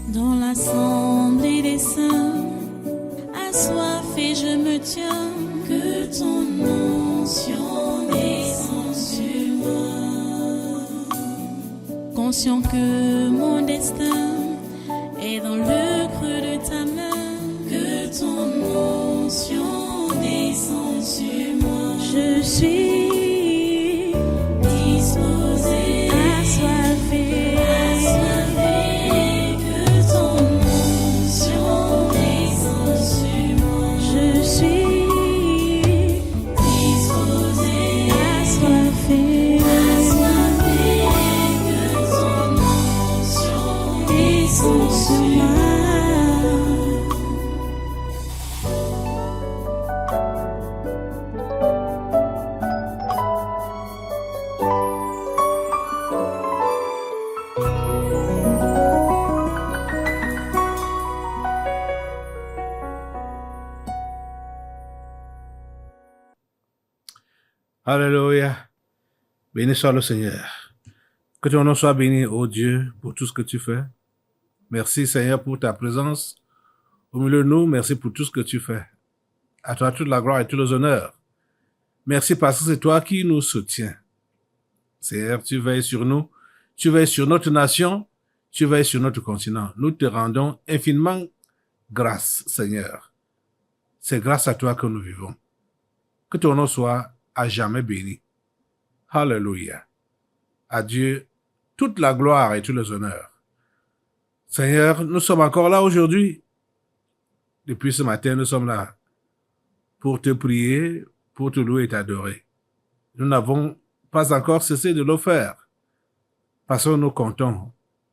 Dans l'assemblée des saints, assoiffé je me tiens, que ton onction descende sur moi. Conscient que mon destin est dans le creux de ta main, que ton onction descende sur moi. Je suis disposé, assoiffé, que ton onction descende sur moi. Je suis disposé, assoiffé, que ton onction descende sur moi. Alléluia. Béni soit le Seigneur. Que ton nom soit béni, ô Dieu, pour tout ce que tu fais. Merci, Seigneur, pour ta présence au milieu de nous. Merci pour tout ce que tu fais. À toi toute la gloire et tout les honneurs. Merci parce que c'est toi qui nous soutiens. Seigneur, tu veilles sur nous. Tu veilles sur notre nation. Tu veilles sur notre continent. Nous te rendons infiniment grâce, Seigneur. C'est grâce à toi que nous vivons. Que ton nom soit à jamais béni. Alléluia. À Dieu toute la gloire et tous les honneurs. Seigneur, nous sommes encore là aujourd'hui. Depuis ce matin, nous sommes là pour te prier, pour te louer et t'adorer. Nous n'avons pas encore cessé de le faire parce que nous comptons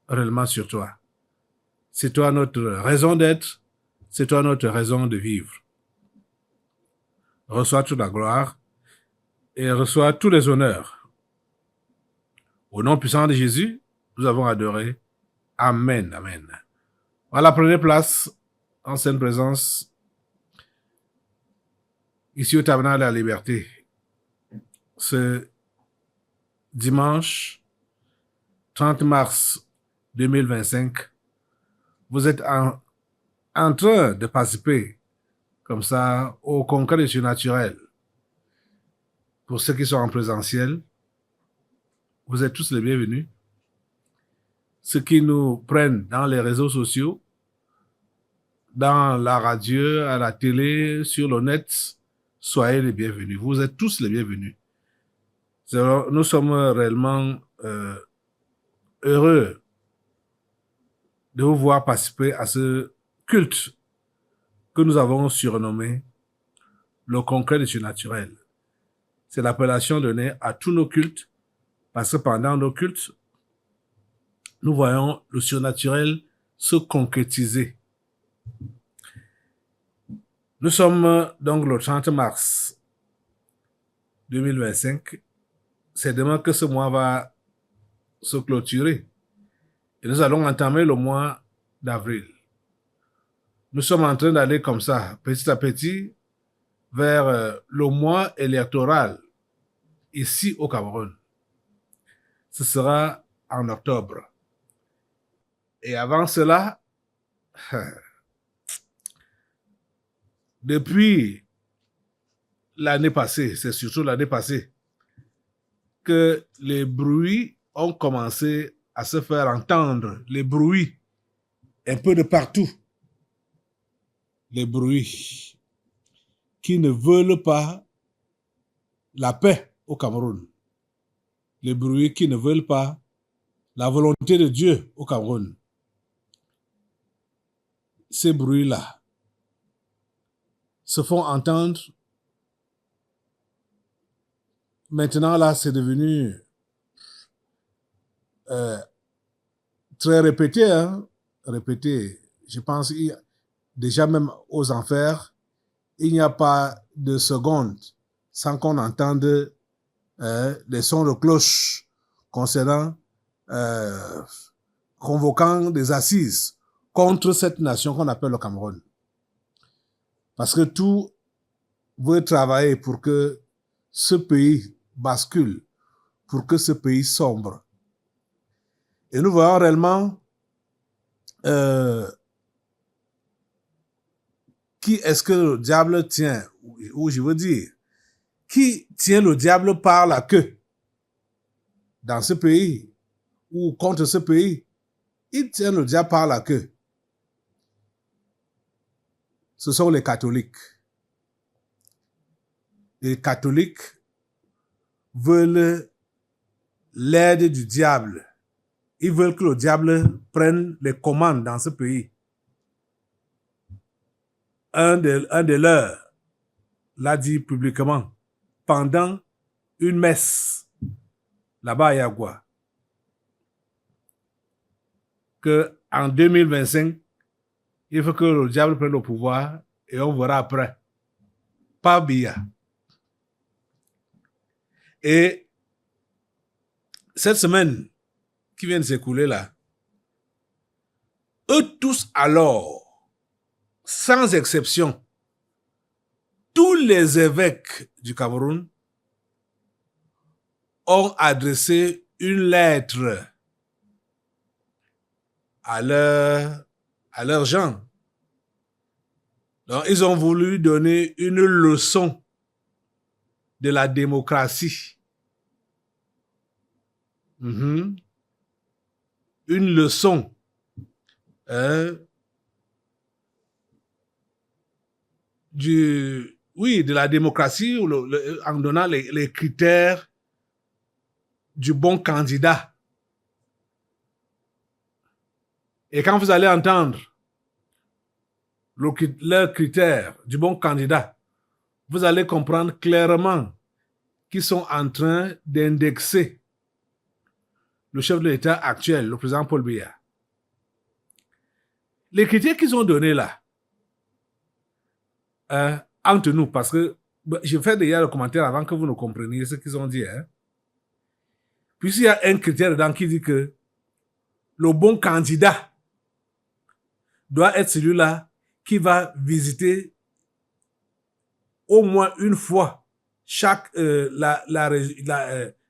réellement sur toi. C'est toi notre raison d'être, c'est toi notre raison de vivre. Reçois toute la gloire et reçois tous les honneurs. Au nom puissant de Jésus, nous avons adoré. Amen, amen. Voilà, prenez place en sainte présence, ici au Tabernacle de la Liberté. Ce dimanche 30 mars 2025, vous êtes en train de participer comme ça au congrès du surnaturel. Pour ceux qui sont en présentiel, vous êtes tous les bienvenus. Ceux qui nous prennent dans les réseaux sociaux, dans la radio, à la télé, sur le net, soyez les bienvenus. Vous êtes tous les bienvenus. Alors, nous sommes réellement heureux de vous voir participer à ce culte que nous avons surnommé le congrès du surnaturel. C'est l'appellation donnée à tous nos cultes, parce que pendant nos cultes, nous voyons le surnaturel se concrétiser. Nous sommes donc le 30 mars 2025. C'est demain que ce mois va se clôturer. Et nous allons entamer le mois d'avril. Nous sommes en train d'aller comme ça, petit à petit, vers le mois électoral ici au Cameroun. Ce sera en octobre. Et avant cela, depuis l'année passée, c'est surtout l'année passée, que les bruits ont commencé à se faire entendre. Les bruits, un peu de partout. Les bruits qui ne veulent pas la paix au Cameroun. Les bruits qui ne veulent pas la volonté de Dieu au Cameroun. Ces bruits-là se font entendre. Maintenant, là, c'est devenu très répété. Répété. Je pense déjà même aux enfers, il n'y a pas de seconde sans qu'on entende les sons de cloche concernant convoquant des assises contre cette nation qu'on appelle le Cameroun. Parce que tout veut travailler pour que ce pays bascule, pour que ce pays sombre. Et nous voyons réellement euh, qui est-ce que le diable tient, ou je veux dire, qui tient le diable par la queue dans ce pays ou contre ce pays? Il tient le diable par la queue. Ce sont les catholiques. Les catholiques veulent l'aide du diable. Ils veulent que le diable prenne les commandes dans ce pays. Un de leurs l'a dit publiquement pendant une messe là-bas à Yagua que en 2025, il faut que le diable prenne le pouvoir et on verra après. Pas Biya. Et cette semaine qui vient de s'écouler là, eux tous alors, sans exception, tous les évêques du Cameroun ont adressé une lettre à leurs gens. Donc, ils ont voulu donner une leçon de la démocratie. Une leçon de la démocratie en donnant les critères du bon candidat. Et quand vous allez entendre leurs critères du bon candidat, vous allez comprendre clairement qu'ils sont en train d'indexer le chef de l'État actuel, le président Paul Biya. Les critères qu'ils ont donnés là, entre nous, parce que je fais déjà le commentaire avant que vous ne compreniez ce qu'ils ont dit. Puisqu'il y a un critère dedans qui dit que le bon candidat doit être celui-là qui va visiter au moins une fois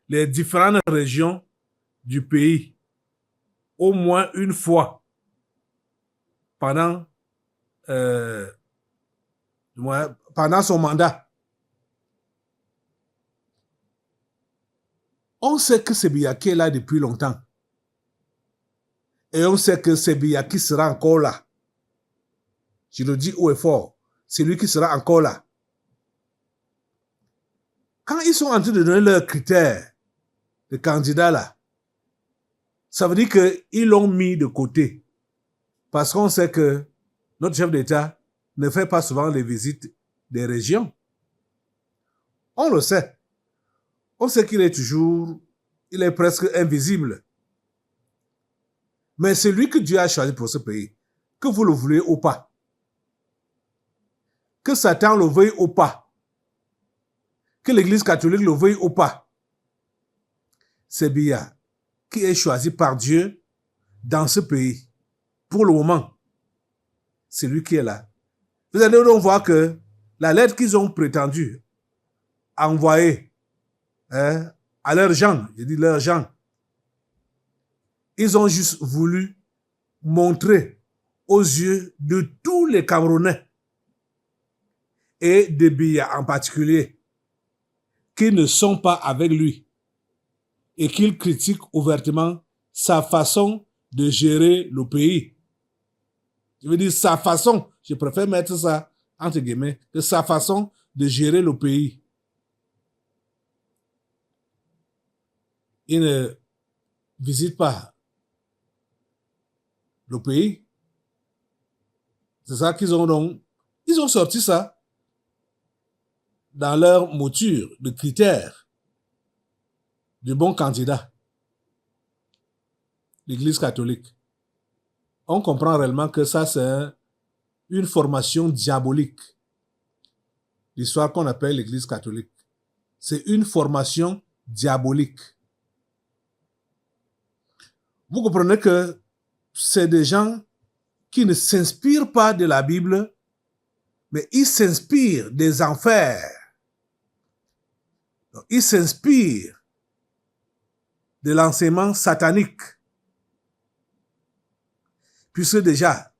les différentes régions du pays, au moins une fois pendant son mandat. On sait que c'est Biya qui est là depuis longtemps. Et on sait que c'est Biya qui sera encore là. Je le dis haut et fort. C'est lui qui sera encore là. Quand ils sont en train de donner leurs critères de candidats là, ça veut dire qu'ils l'ont mis de côté. Parce qu'on sait que notre chef d'État ne fait pas souvent les visites des régions. On le sait. On sait qu'il est presque invisible. Mais c'est lui que Dieu a choisi pour ce pays, que vous le voulez ou pas, que Satan le veuille ou pas, que l'Église catholique le veuille ou pas. C'est Biya qui est choisi par Dieu dans ce pays. Pour le moment, c'est lui qui est là. Vous allez donc voir que la lettre qu'ils ont prétendu envoyer à leurs gens, je dis leurs gens, ils ont juste voulu montrer aux yeux de tous les Camerounais et de Biya en particulier qu'ils ne sont pas avec lui et qu'ils critiquent ouvertement sa façon de gérer le pays. Je veux dire sa façon, je préfère mettre ça entre guillemets, que sa façon de gérer le pays. Il ne visite pas le pays. C'est ça qu'ils ont donc. Ils ont sorti ça dans leur mouture de critères du bon candidat. L'Église catholique. On comprend réellement que ça, c'est une formation diabolique. L'histoire qu'on appelle l'Église catholique. C'est une formation diabolique. Vous comprenez que c'est des gens qui ne s'inspirent pas de la Bible, mais ils s'inspirent des enfers. Ils s'inspirent de l'enseignement satanique. Puisque déjà,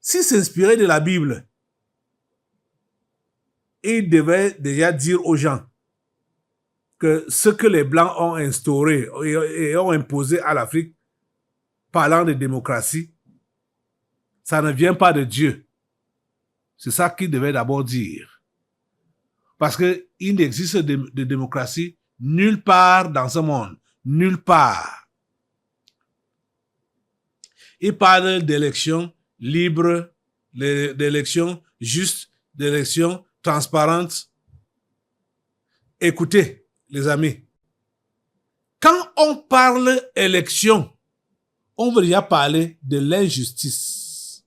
s'il s'inspirait de la Bible, il devait déjà dire aux gens que ce que les Blancs ont instauré et ont imposé à l'Afrique, parlant de démocratie, ça ne vient pas de Dieu. C'est ça qu'il devait d'abord dire. Parce qu'il n'existe de démocratie nulle part dans ce monde. Nulle part. Il parle d'élections libres, d'élections justes, d'élections transparentes. Écoutez, les amis, quand on parle élection, on veut déjà parler de l'injustice.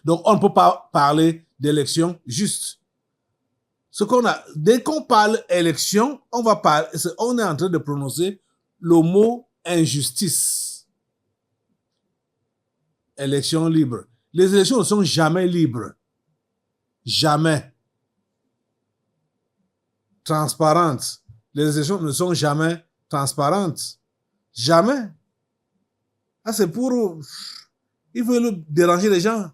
Donc, on ne peut pas parler d'élection juste. Dès qu'on parle élection, on est en train de prononcer le mot injustice. Élection libre. Les élections ne sont jamais libres. Jamais. Transparentes. Les élections ne sont jamais transparentes. Jamais. Ah, c'est pour... Ils veulent déranger les gens.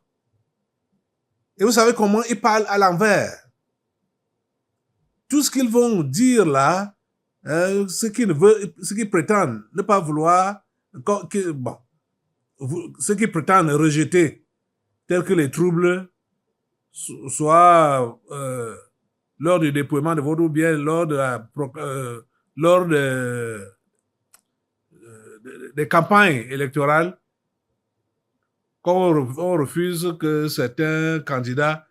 Et vous savez comment ils parlent à l'envers. Tout ce qu'ils vont dire là, ce qu'ils prétendent ne pas vouloir, ce qu'ils prétendent rejeter, tels que les troubles, soit lors du déploiement de votre ou bien lors des campagnes électorales, quand on refuse que certains candidats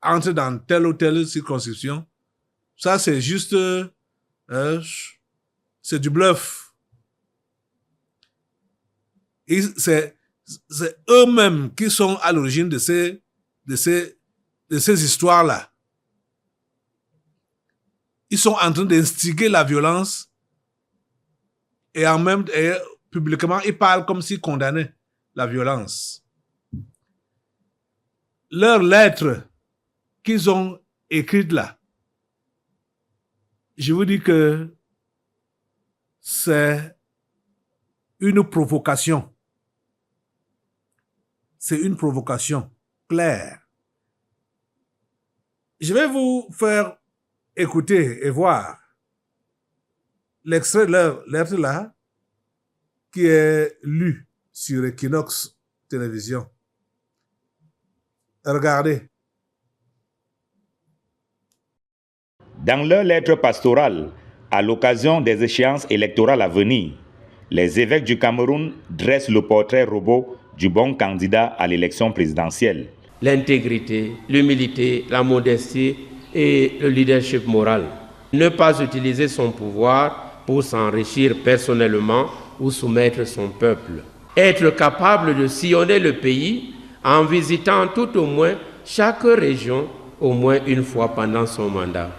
entrent dans telle ou telle circonscription, ça c'est juste, c'est du bluff. C'est eux-mêmes qui sont à l'origine de ces histoires-là. Ils sont en train d'instiguer la violence et publiquement, ils parlent comme s'ils condamnaient la violence. Leurs lettres qu'ils ont écrites là, je vous dis que c'est une provocation. C'est une provocation claire. Je vais vous faire écouter et voir l'extrait de leur lettre là qui est lu sur Equinox Télévision. Regardez. Dans leur lettre pastorale, à l'occasion des échéances électorales à venir, les évêques du Cameroun dressent le portrait robot du bon candidat à l'élection présidentielle. L'intégrité, l'humilité, la modestie et le leadership moral. Ne pas utiliser son pouvoir pour s'enrichir personnellement ou soumettre son peuple. Être capable de sillonner le pays en visitant tout au moins chaque région au moins une fois pendant son mandat.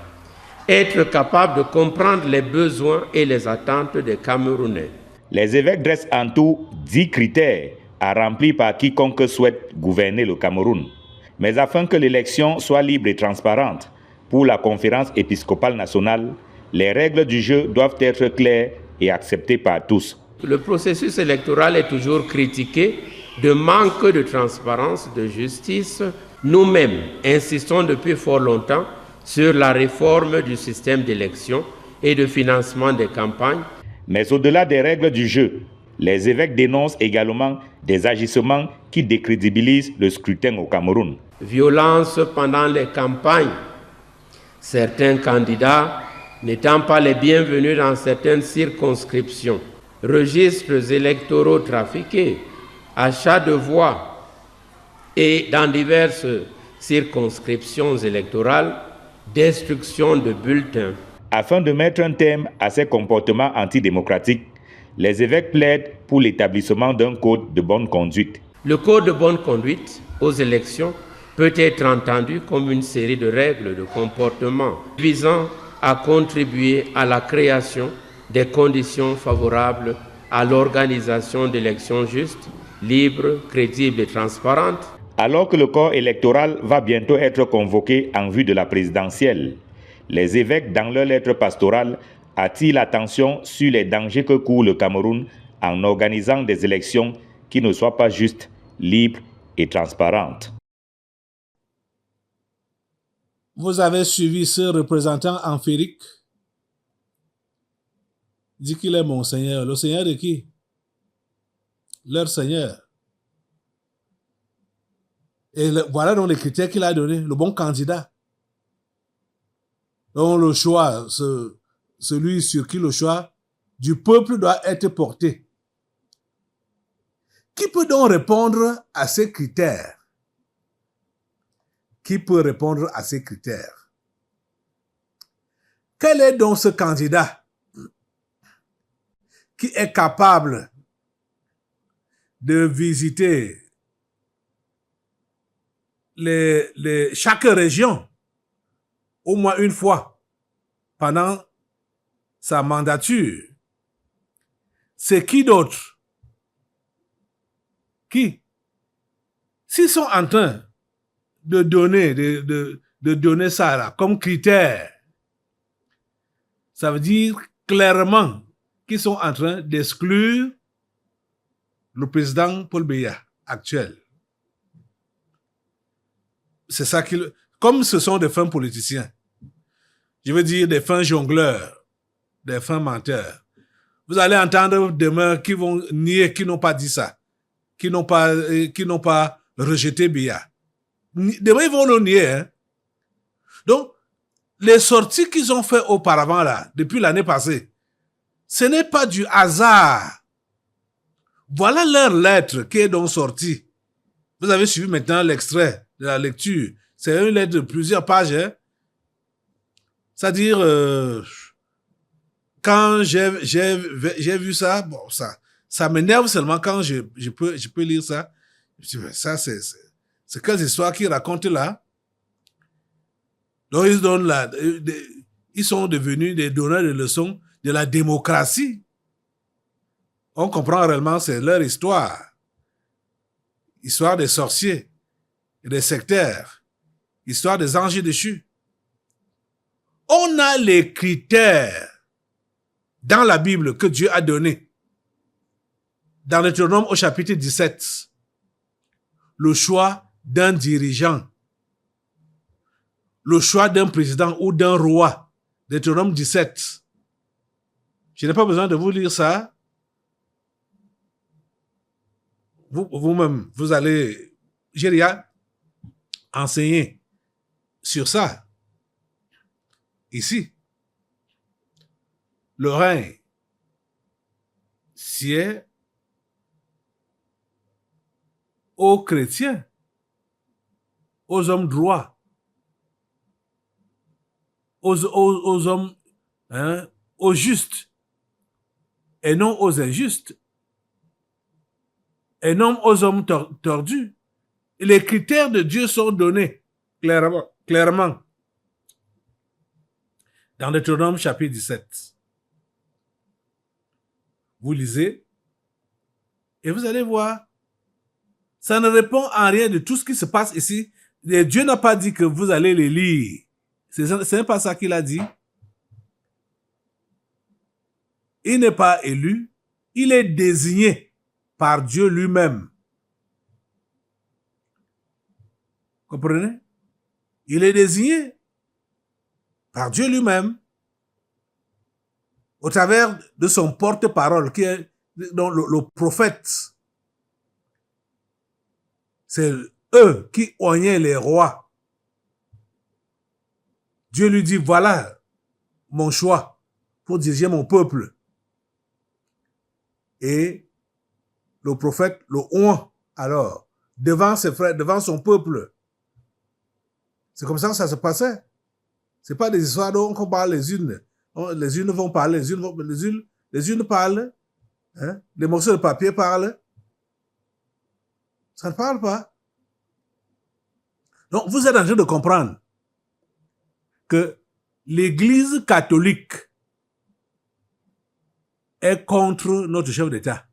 Être capable de comprendre les besoins et les attentes des Camerounais. Les évêques dressent en tout 10 critères à remplir par quiconque souhaite gouverner le Cameroun. Mais afin que l'élection soit libre et transparente, pour la conférence épiscopale nationale, les règles du jeu doivent être claires et acceptées par tous. Le processus électoral est toujours critiqué de manque de transparence, de justice. Nous-mêmes insistons depuis fort longtemps sur la réforme du système d'élection et de financement des campagnes. Mais au-delà des règles du jeu, les évêques dénoncent également des agissements qui décrédibilisent le scrutin au Cameroun. Violence pendant les campagnes. Certains candidats n'étant pas les bienvenus dans certaines circonscriptions. Registres électoraux trafiqués, achats de voix et dans diverses circonscriptions électorales, destruction de bulletins. Afin de mettre un terme à ces comportements antidémocratiques, les évêques plaident pour l'établissement d'un code de bonne conduite. Le code de bonne conduite aux élections peut être entendu comme une série de règles de comportement visant à contribuer à la création des conditions favorables à l'organisation d'élections justes, libres, crédibles et transparentes. Alors que le corps électoral va bientôt être convoqué en vue de la présidentielle, les évêques, dans leur lettre pastorale, attirent l'attention sur les dangers que court le Cameroun en organisant des élections qui ne soient pas justes, libres et transparentes. Vous avez suivi ce représentant amphérique? Dit qu'il est mon Seigneur. Le Seigneur de qui? Leur Seigneur. Et voilà donc les critères qu'il a donnés. Le bon candidat. Donc le choix, celui sur qui le choix du peuple doit être porté. Qui peut donc répondre à ces critères? Qui peut répondre à ces critères? Quel est donc ce candidat qui est capable de visiter chaque région au moins une fois pendant sa mandature? C'est qui d'autre? Qui? S'ils sont en train de donner ça là comme critère, ça veut dire clairement qu'ils sont en train d'exclure le président Paul Biya actuel. C'est ça qu'ils... Comme ce sont des fins politiciens, je veux dire des fins jongleurs, des fins menteurs. Vous allez entendre demain qui vont nier, qui n'ont pas dit ça, qui n'ont pas rejeté Biya. Demain, ils vont le nier. Hein? Donc, les sorties qu'ils ont fait auparavant, là, depuis l'année passée, ce n'est pas du hasard. Voilà leur lettre qui est donc sortie. Vous avez suivi maintenant l'extrait de la lecture. C'est une lettre de plusieurs pages. Hein? C'est-à-dire, quand j'ai vu ça, bon, ça m'énerve seulement quand je peux lire ça. Je dis, ça, c'est quelle histoire qu'ils racontent là? Donc, ils sont devenus des donneurs de leçons de la démocratie. On comprend réellement, c'est leur histoire. Histoire des sorciers et des sectaires. Histoire des anges déchus. On a les critères dans la Bible que Dieu a donnés. Dans Deutéronome au chapitre 17. Le choix d'un dirigeant. Le choix d'un président ou d'un roi. Deutéronome 17. Je n'ai pas besoin de vous lire ça. Vous-même, vous allez, j'ai déjà enseigné sur ça. Ici. Le règne sied aux chrétiens, aux hommes droits, aux hommes, hein, aux justes, et non aux injustes, et non aux hommes tordus. Et les critères de Dieu sont donnés clairement dans Deutéronome chapitre 17. Vous lisez et vous allez voir, ça ne répond à rien de tout ce qui se passe ici. Et Dieu n'a pas dit que vous allez les lire. Ce n'est pas ça qu'il a dit. Il n'est pas élu, il est désigné par Dieu lui-même. Comprenez? Il est désigné par Dieu lui-même au travers de son porte-parole qui est donc le prophète. C'est eux qui oignaient les rois. Dieu lui dit, voilà mon choix pour diriger mon peuple. Et le prophète le oint alors devant ses frères, devant son peuple. C'est comme ça que ça se passait. C'est pas des histoires dont on parle les unes. Les unes vont parler, les unes parlent, hein? Les morceaux de papier parlent. Ça ne parle pas. Donc, vous êtes en train de comprendre que l'Église catholique est contre notre chef d'État.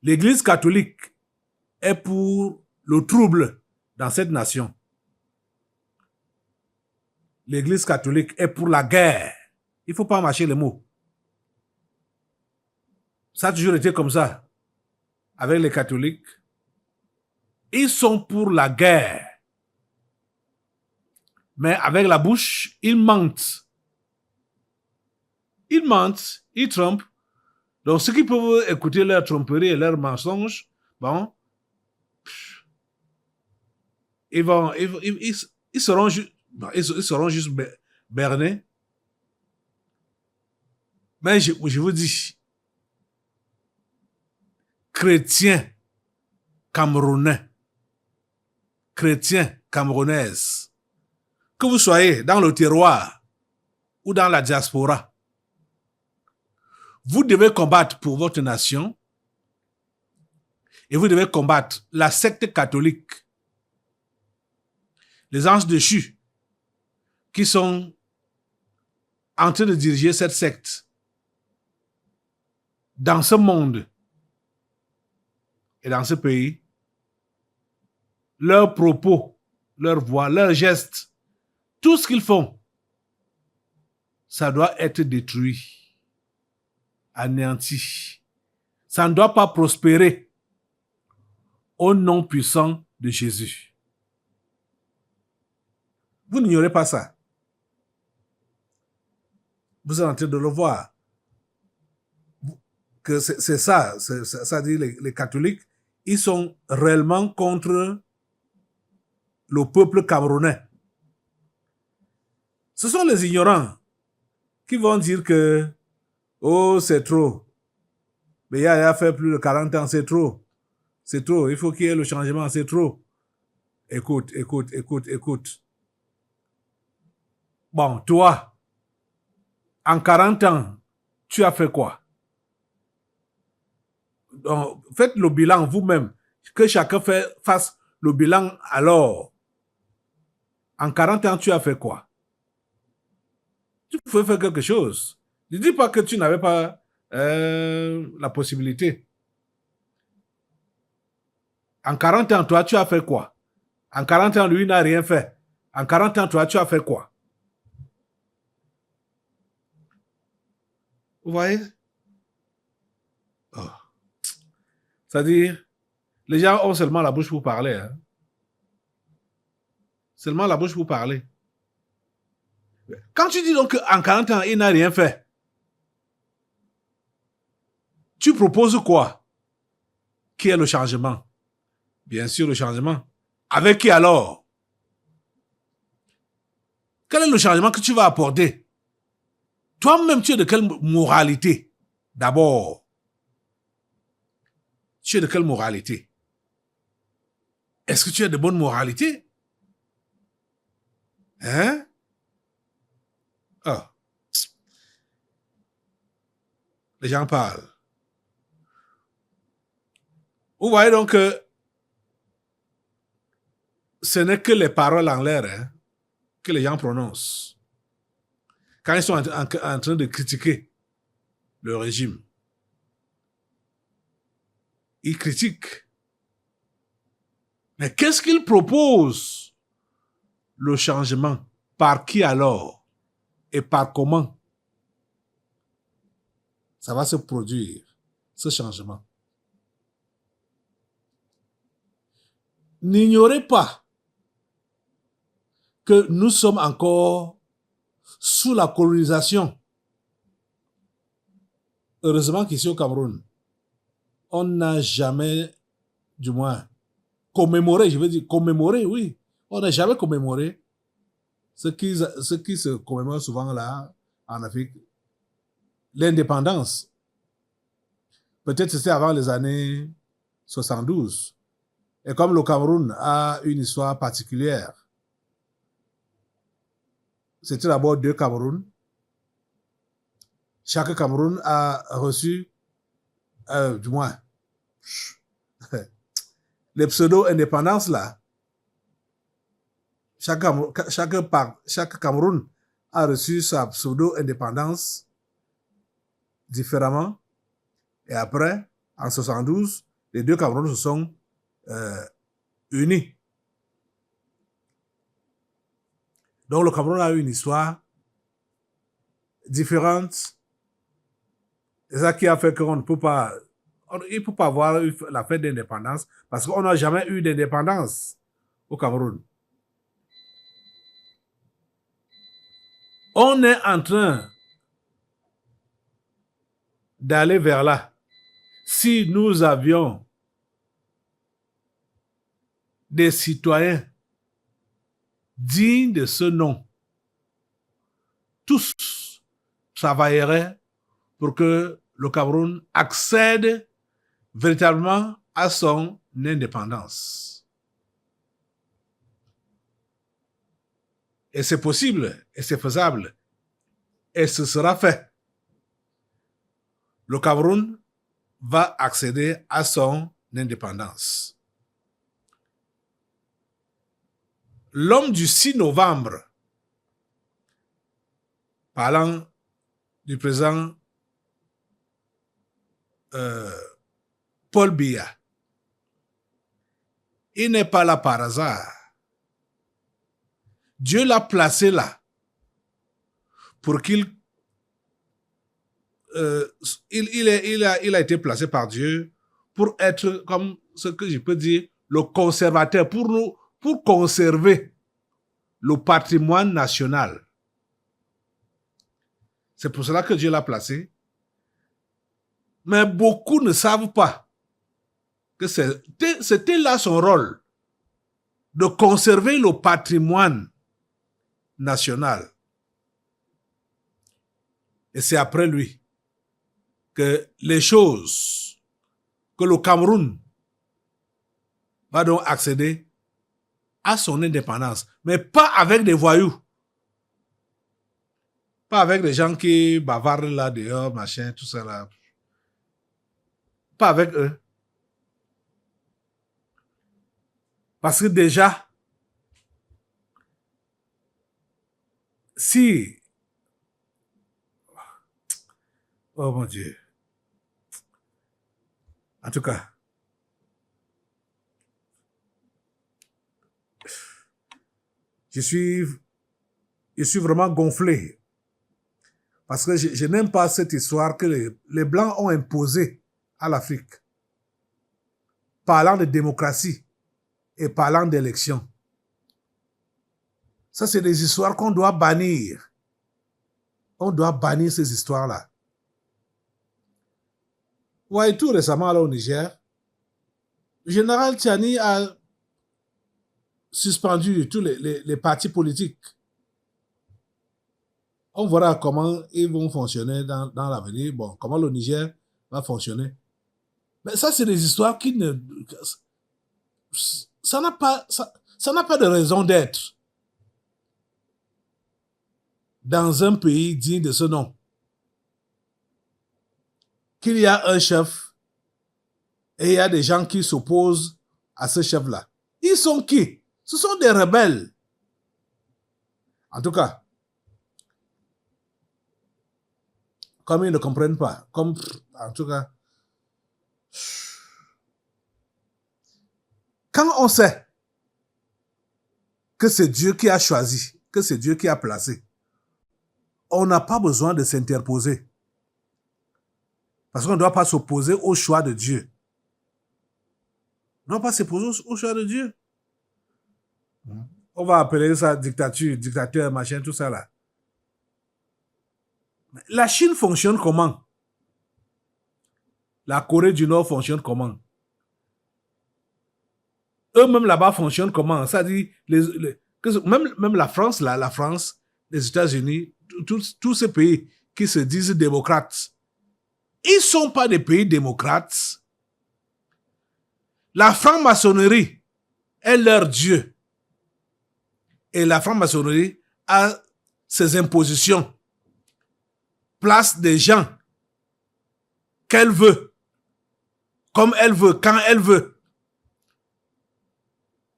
L'Église catholique est pour le trouble dans cette nation. L'Église catholique est pour la guerre. Il ne faut pas mâcher les mots. Ça a toujours été comme ça avec les catholiques. Ils sont pour la guerre. Mais avec la bouche, ils mentent. Ils mentent, ils trompent. Donc, ceux qui peuvent écouter leur tromperie et leurs mensonges, bon, ils seront, ils seront juste bernés. Mais je vous dis, chrétiens camerounais, chrétiens camerounaises, que vous soyez dans le terroir ou dans la diaspora, vous devez combattre pour votre nation et vous devez combattre la secte catholique, les anges déchus qui sont en train de diriger cette secte dans ce monde et dans ce pays. Leurs propos, leurs voix, leurs gestes, tout ce qu'ils font, ça doit être détruit, anéanti. Ça ne doit pas prospérer au nom puissant de Jésus. Vous n'ignorez pas ça. Vous êtes en train de le voir. Que c'est ça, ça dit les catholiques, ils sont réellement contre le peuple camerounais. Ce sont les ignorants qui vont dire que oh, c'est trop. Mais il a fait plus de 40 ans, c'est trop. C'est trop, il faut qu'il y ait le changement, c'est trop. Écoute. Bon, toi, en 40 ans, tu as fait quoi? Donc, faites le bilan vous-même. Que chacun fasse le bilan alors. En 40 ans, tu as fait quoi? Tu pouvais faire quelque chose. Ne dis pas que tu n'avais pas la possibilité. En 40 ans, toi, tu as fait quoi? En 40 ans, lui n'a rien fait. En 40 ans, toi, tu as fait quoi? Vous voyez? Oh. C'est-à-dire, les gens ont seulement la bouche pour parler. Hein? Seulement la bouche pour parler. Quand tu dis donc qu'en 40 ans, il n'a rien fait, tu proposes quoi? Qui est le changement? Bien sûr, le changement. Avec qui alors? Quel est le changement que tu vas apporter? Toi-même, tu es de quelle moralité? D'abord, tu es de quelle moralité? Est-ce que tu es de bonne moralité? Hein? Oh. Les gens parlent. Vous voyez donc que ce n'est que les paroles en l'air hein, que les gens prononcent. Quand ils sont en train de critiquer le régime, ils critiquent. Mais qu'est-ce qu'ils proposent? Le changement. Par qui alors? Et par comment? Ça va se produire, ce changement. N'ignorez pas que nous sommes encore sous la colonisation. Heureusement qu'ici au Cameroun, on n'a jamais, du moins, commémoré, je veux dire commémoré, oui. On n'a jamais commémoré ce qui se commémore souvent là, en Afrique, l'indépendance. Peut-être c'était avant les années 72. Et comme le Cameroun a une histoire particulière, c'était d'abord deux Camerouns. Chaque Cameroun a reçu, du moins, les pseudo-indépendances là. Chaque Cameroun a reçu sa pseudo-indépendance différemment. Et après, en 72, les deux Camerouns se sont unis. Donc le Cameroun a eu une histoire différente C'est ça qui a fait qu'on ne peut pas... Il ne peut pas avoir la fête d'indépendance parce qu'on n'a jamais eu d'indépendance au Cameroun. On est en train d'aller vers là. Si nous avions des citoyens dignes de ce nom, tous travailleraient pour que le Cameroun accède véritablement à son indépendance. Et c'est possible, et c'est faisable, et ce sera fait. Le Cameroun va accéder à son indépendance. L'homme du 6 novembre, parlant du président Paul Biya, il n'est pas là par hasard. Dieu l'a placé là pour qu'il... il a été placé par Dieu pour être, comme ce que je peux dire, le conservateur, pour conserver le patrimoine national. C'est pour cela que Dieu l'a placé. Mais beaucoup ne savent pas que c'était là son rôle, de conserver le patrimoine national. Et c'est après lui que les choses, que le Cameroun va donc accéder à son indépendance, mais pas avec des voyous, pas avec des gens qui bavardent là dehors, machin, tout ça là. Pas avec eux. Parce que déjà, si... Oh mon Dieu. En tout cas, je suis vraiment gonflé. Parce que je n'aime pas cette histoire que les Blancs ont imposée à l'Afrique. Parlant de démocratie et parlant d'élection. Ça, c'est des histoires qu'on doit bannir. On doit bannir ces histoires-là. Ouais, tout récemment, là, au Niger, le général Tiani a suspendu tous les partis politiques. On verra comment ils vont fonctionner dans l'avenir. Bon, comment le Niger va fonctionner. Mais ça, c'est des histoires qui ne... Ça n'a pas de raison d'être dans un pays digne de ce nom. Qu'il y a un chef et il y a des gens qui s'opposent à ce chef-là. Ils sont qui? Ce sont des rebelles. En tout cas, comme ils ne comprennent pas, en tout cas, quand on sait que c'est Dieu qui a choisi, que c'est Dieu qui a placé, on n'a pas besoin de s'interposer. Parce qu'on ne doit pas s'opposer au choix de Dieu. On ne doit pas s'opposer au choix de Dieu. On va appeler ça dictature, dictateur, machin, tout ça là. La Chine fonctionne comment? La Corée du Nord fonctionne comment? Eux-mêmes là-bas fonctionnent comment? Ça dit, même la France, là, la France, les États-Unis, tous ces pays qui se disent démocrates, ils ne sont pas des pays démocrates. La franc-maçonnerie est leur Dieu. Et la franc-maçonnerie a ses impositions, place des gens qu'elle veut, comme elle veut, quand elle veut.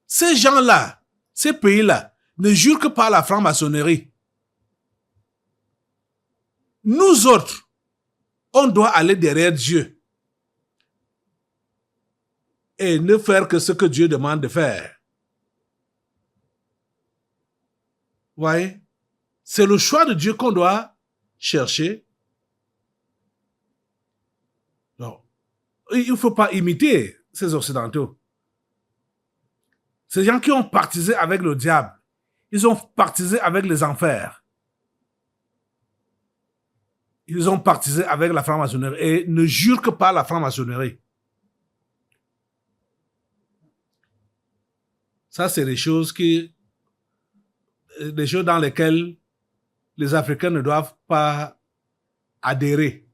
Ces gens-là, ces pays-là, ne jurent que par la franc-maçonnerie. Nous autres, on doit aller derrière Dieu et ne faire que ce que Dieu demande de faire. Vous voyez? C'est le choix de Dieu qu'on doit chercher. Il ne faut pas imiter ces Occidentaux. Ces gens qui ont partisé avec le diable, ils ont partisé avec les enfers. Ils ont partisé avec la franc-maçonnerie et ne jurent que par la franc-maçonnerie. Ça, c'est des choses dans lesquelles les Africains ne doivent pas adhérer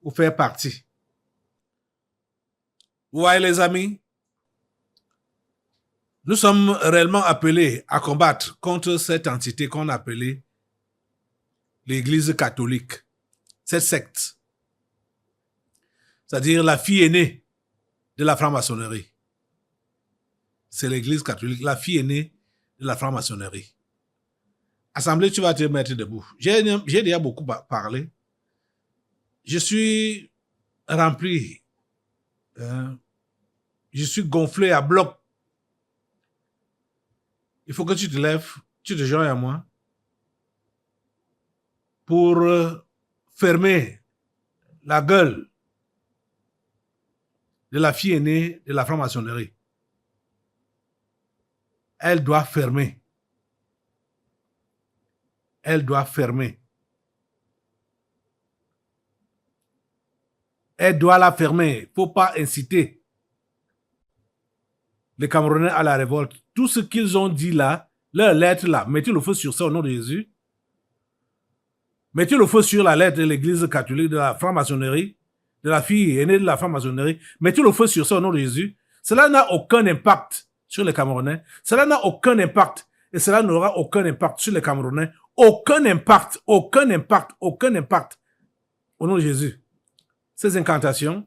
ou faire partie. Vous voyez, les amis, nous sommes réellement appelés à combattre contre cette entité qu'on appelait l'Église catholique, cette secte. C'est-à-dire la fille aînée de la franc-maçonnerie. C'est l'Église catholique, la fille aînée de la franc-maçonnerie. Assemblée, tu vas te mettre debout. J'ai déjà beaucoup parlé. Je suis rempli. Je suis gonflé à bloc. Il faut que tu te lèves, tu te joignes à moi pour fermer la gueule de la fille aînée de la franc-maçonnerie. Elle doit fermer. Elle doit fermer. Elle doit la fermer. Il ne faut pas inciter les Camerounais à la révolte. Tout ce qu'ils ont dit là, leur lettre là, mettez le feu sur ça au nom de Jésus. Mettez le feu sur la lettre de l'Église catholique, de la franc-maçonnerie, de la fille aînée de la franc-maçonnerie. Mettez le feu sur ça au nom de Jésus. Cela n'a aucun impact sur les Camerounais. Cela n'a aucun impact. Et cela n'aura aucun impact sur les Camerounais. Aucun impact, aucun impact, aucun impact. Au nom de Jésus. Ces incantations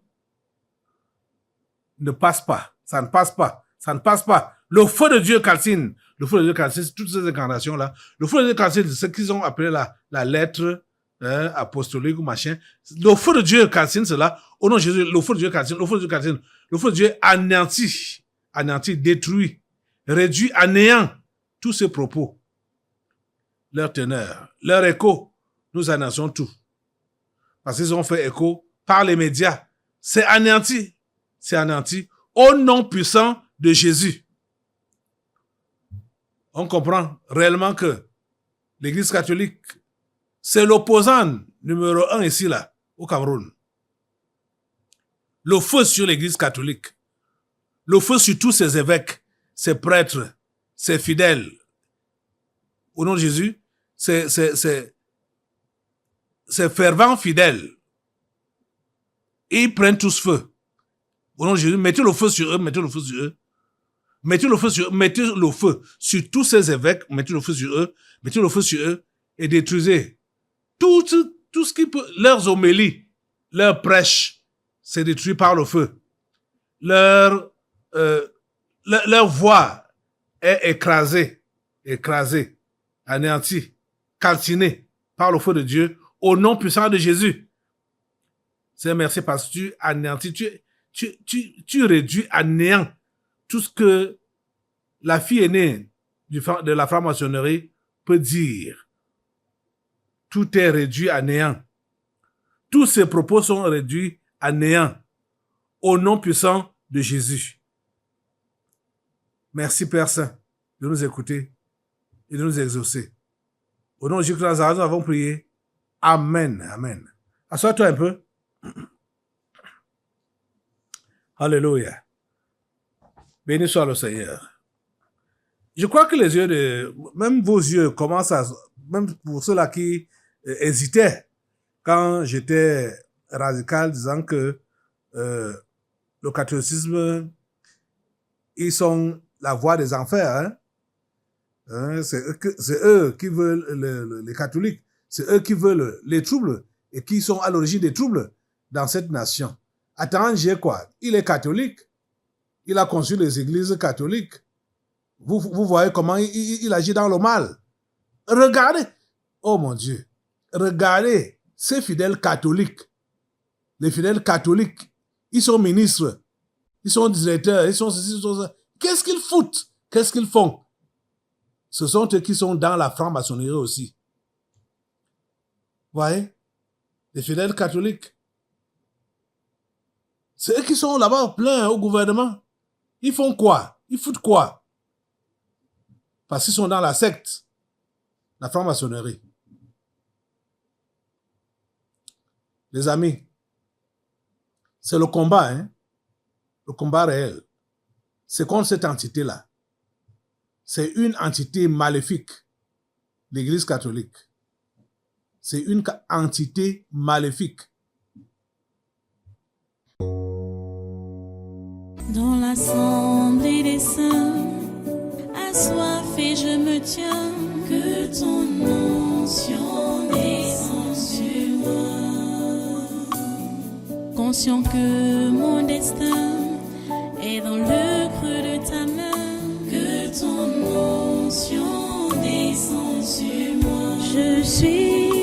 ne passent pas. Ça ne passe pas. Ça ne passe pas. Le feu de Dieu calcine. Le feu de Dieu calcine toutes ces incantations-là. Le feu de Dieu calcine ce qu'ils ont appelé la lettre apostolique ou machin. Le feu de Dieu calcine cela. Au nom de Jésus, le feu de Dieu calcine. Le feu de Dieu calcine. Le feu de Dieu anéantit, détruit, réduit à néant tous ces propos. Leur teneur, leur écho, nous annonçons tout. Parce qu'ils ont fait écho par les médias. C'est anéanti. C'est anéanti au nom puissant de Jésus. On comprend réellement que l'Église catholique, c'est l'opposant numéro 1 ici, là, au Cameroun. Le feu sur l'Église catholique. Le feu sur tous ses évêques, ses prêtres, ses fidèles. Au nom de Jésus, ces fervents fidèles, ils prennent tous feu. Au nom de Jésus, mettez le feu sur eux, mettez le feu sur eux. Mettez le feu sur tous ces évêques, mettez le feu sur eux, mettez le feu sur eux et détruisez tout ce qui peut, leurs homélies, leurs prêches, c'est détruit par le feu. Leur voix est écrasée, anéantie, calcinée par le feu de Dieu au nom puissant de Jésus. Seigneur, merci parce que tu anéantis, tu réduis à néant tout ce que la fille aînée de la franc-maçonnerie peut dire. Tout est réduit à néant. Tous ses propos sont réduits à néant au nom puissant de Jésus. Merci Père Saint de nous écouter et de nous exaucer. Au nom de Jésus Christ, nous avons prié. Amen. Amen. Assois-toi un peu. Alléluia. Béni soit le Seigneur. Je crois que les yeux même vos yeux commencent à, même pour ceux-là qui hésitaient quand j'étais radical disant que le catholicisme, ils sont la voie des enfers. C'est eux qui veulent les catholiques. C'est eux qui veulent les troubles et qui sont à l'origine des troubles dans cette nation. Attends, j'ai quoi? Il est catholique. Il a conçu les églises catholiques. Vous voyez comment il agit dans le mal. Regardez. Oh mon Dieu. Regardez ces fidèles catholiques. Les fidèles catholiques, ils sont ministres. Ils sont directeurs. Ils sont ceci, ils sont ça. Qu'est-ce qu'ils foutent? Qu'est-ce qu'ils font? Ce sont eux qui sont dans la franc-maçonnerie aussi. Vous voyez? Les fidèles catholiques. C'est eux qui sont là-bas pleins au gouvernement. Ils font quoi? Ils foutent quoi? Parce qu'ils sont dans la secte, la franc-maçonnerie. Les amis, c'est le combat, hein? Le combat réel. C'est contre cette entité-là. C'est une entité maléfique, l'Église catholique. C'est une entité maléfique. Dans l'assemblée des saints, assoiffé je me tiens, que ton onction descende sur moi. Conscient que mon destin est dans le creux de ta main, que ton onction descende sur moi. Je suis